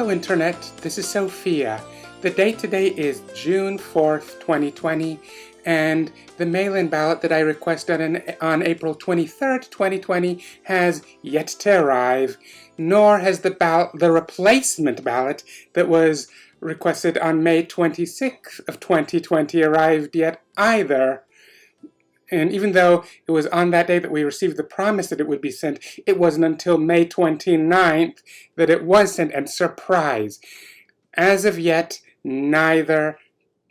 Hello Internet, this is Sophia. The date today is June 4th, 2020, and the mail-in ballot that I requested on April 23rd, 2020 has yet to arrive, nor has the replacement ballot that was requested on May 26th of 2020 arrived yet either. And even though it was on that day that we received the promise that it would be sent, it wasn't until May 29th that it was sent, and surprise! As of yet, neither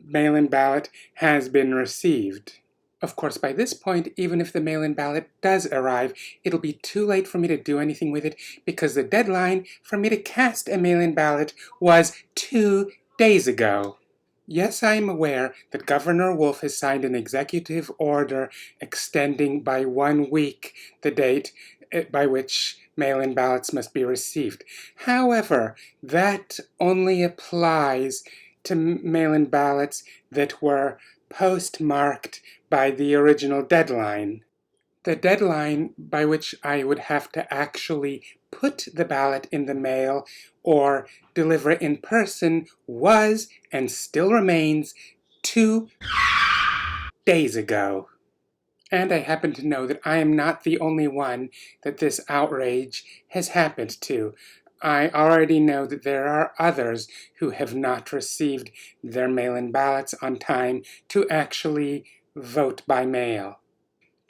mail-in ballot has been received. Of course, by this point, even if the mail-in ballot does arrive, it'll be too late for me to do anything with it because the deadline for me to cast a mail-in ballot was 2 days ago. Yes, I am aware that Governor Wolf has signed an executive order extending by 1 week the date by which mail-in ballots must be received. However, that only applies to mail-in ballots that were postmarked by the original deadline. The deadline by which I would have to actually put the ballot in the mail or deliver it in person was, and still remains, 2 days ago. And I happen to know that I am not the only one that this outrage has happened to. I already know that there are others who have not received their mail-in ballots on time to actually vote by mail.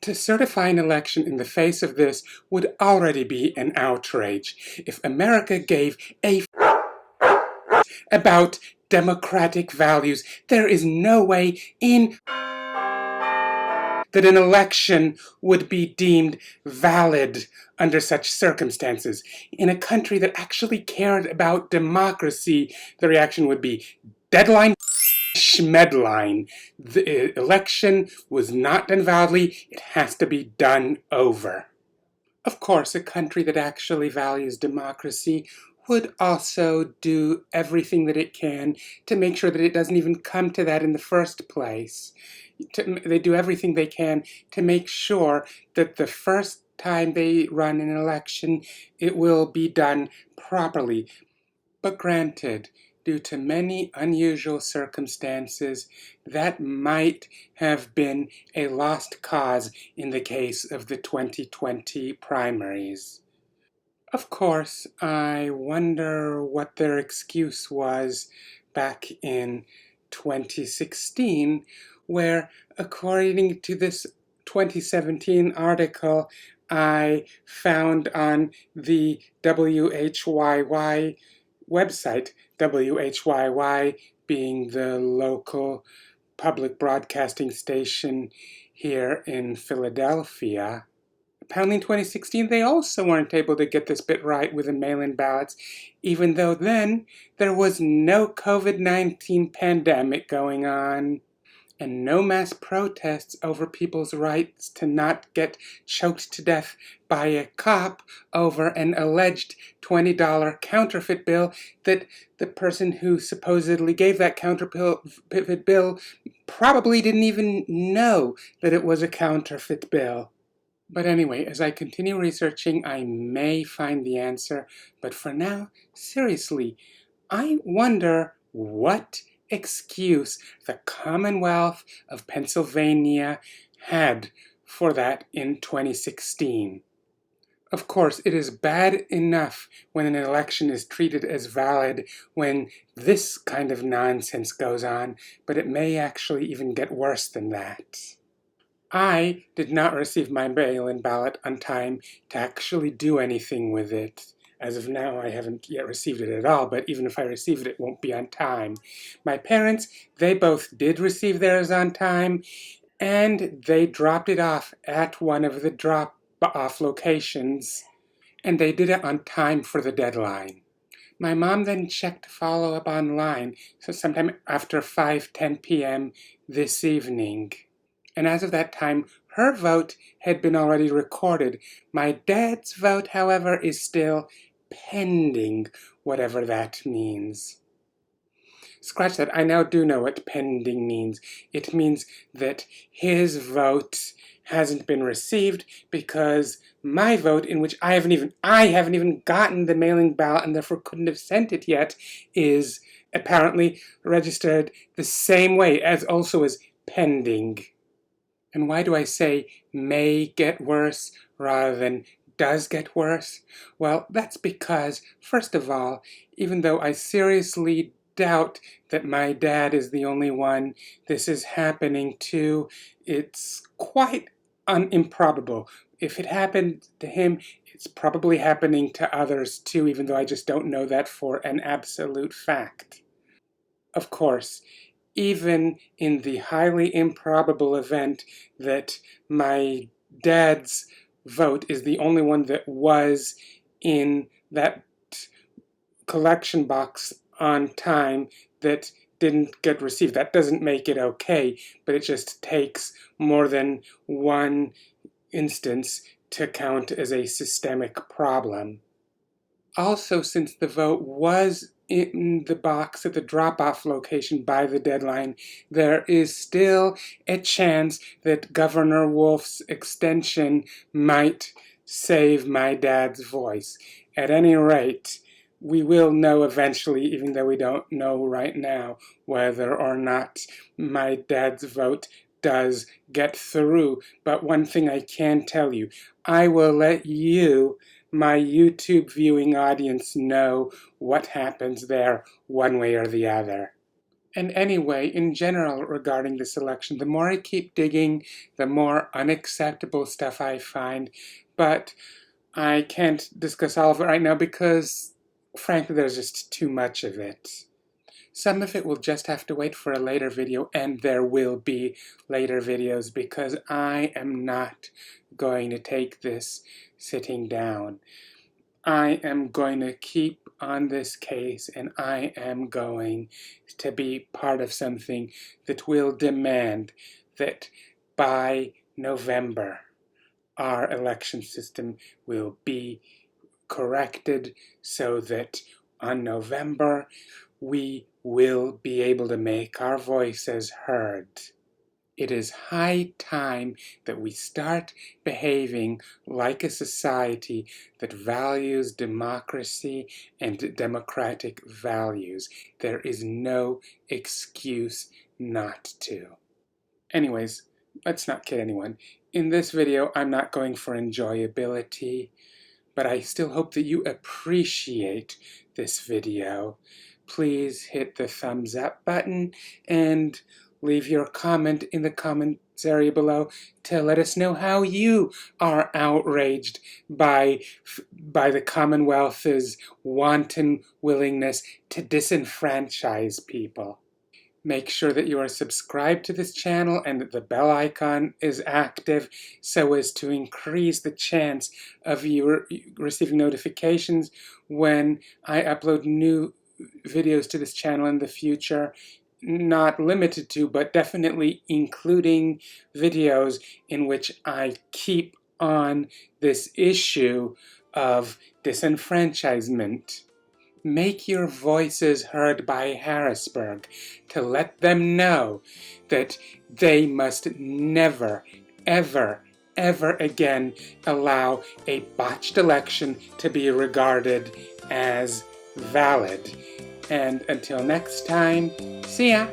To certify an election in the face of this would already be an outrage. If America gave a about democratic values, there is no way in that an election would be deemed valid under such circumstances. In a country that actually cared about democracy, the reaction would be deadline schmedline. The election was not done validly. It has to be done over. Of course, a country that actually values democracy would also do everything that it can to make sure that it doesn't even come to that in the first place. They do everything they can to make sure that the first time they run an election, it will be done properly. But granted, due to many unusual circumstances, that might have been a lost cause in the case of the 2020 primaries. Of course, I wonder what their excuse was back in 2016, where, according to this 2017 article I found on the WHYY website, WHYY being the local public broadcasting station here in Philadelphia. Apparently in 2016 they also weren't able to get this bit right with the mail-in ballots, even though then there was no COVID-19 pandemic going on and no mass protests over people's rights to not get choked to death by a cop over an alleged $20 counterfeit bill that the person who supposedly gave that counterfeit bill probably didn't even know that it was a counterfeit bill. But anyway, as I continue researching, I may find the answer. But for now, seriously, I wonder what excuse the Commonwealth of Pennsylvania had for that in 2016. Of course, it is bad enough when an election is treated as valid when this kind of nonsense goes on, but it may actually even get worse than that. I did not receive my mail-in ballot on time to actually do anything with it. As of now, I haven't yet received it at all, but even if I receive it, it won't be on time. My parents, they both did receive theirs on time, and they dropped it off at one of the drop-off locations, and they did it on time for the deadline. My mom then checked to follow up online, so sometime after 5:10 p.m. this evening. And as of that time, her vote had been already recorded. My dad's vote, however, is still pending, whatever that means. Scratch that, I now do know what pending means. It means that his vote hasn't been received because my vote, in which I haven't even gotten the mailing ballot and therefore couldn't have sent it yet, is apparently registered the same way as also as pending. And why do I say may get worse rather than does get worse? Well, that's because, first of all, even though I seriously doubt that my dad is the only one this is happening to, it's quite improbable. If it happened to him, it's probably happening to others too, even though I just don't know that for an absolute fact. Of course, even in the highly improbable event that my dad's vote is the only one that was in that collection box on time that didn't get received. That doesn't make it okay, but it just takes more than one instance to count as a systemic problem. Also, since the vote was in the box at the drop-off location by the deadline, there is still a chance that Governor Wolf's extension might save my dad's voice. At any rate, we will know eventually, even though we don't know right now, whether or not my dad's vote does get through. But one thing I can tell you, I will let you, my YouTube viewing audience, know what happens there one way or the other. And anyway, in general regarding this election, the more I keep digging, the more unacceptable stuff I find. But I can't discuss all of it right now because, frankly, there's just too much of it. Some of it will just have to wait for a later video, and there will be later videos because I am not going to take this sitting down. I am going to keep on this case, and I am going to be part of something that will demand that by November our election system will be corrected so that on November we will be able to make our voices heard. It is high time that we start behaving like a society that values democracy and democratic values. There is no excuse not to. Anyways, let's not kid anyone. In this video, I'm not going for enjoyability, but I still hope that you appreciate this video. Please hit the thumbs up button and leave your comment in the comments area below to let us know how you are outraged by the Commonwealth's wanton willingness to disenfranchise people. Make sure that you are subscribed to this channel and that the bell icon is active so as to increase the chance of you receiving notifications when I upload new videos to this channel in the future. Not limited to, but definitely including videos in which I keep on this issue of disenfranchisement. Make your voices heard by Harrisburg to let them know that they must never, ever, ever again allow a botched election to be regarded as valid. And until next time, see ya!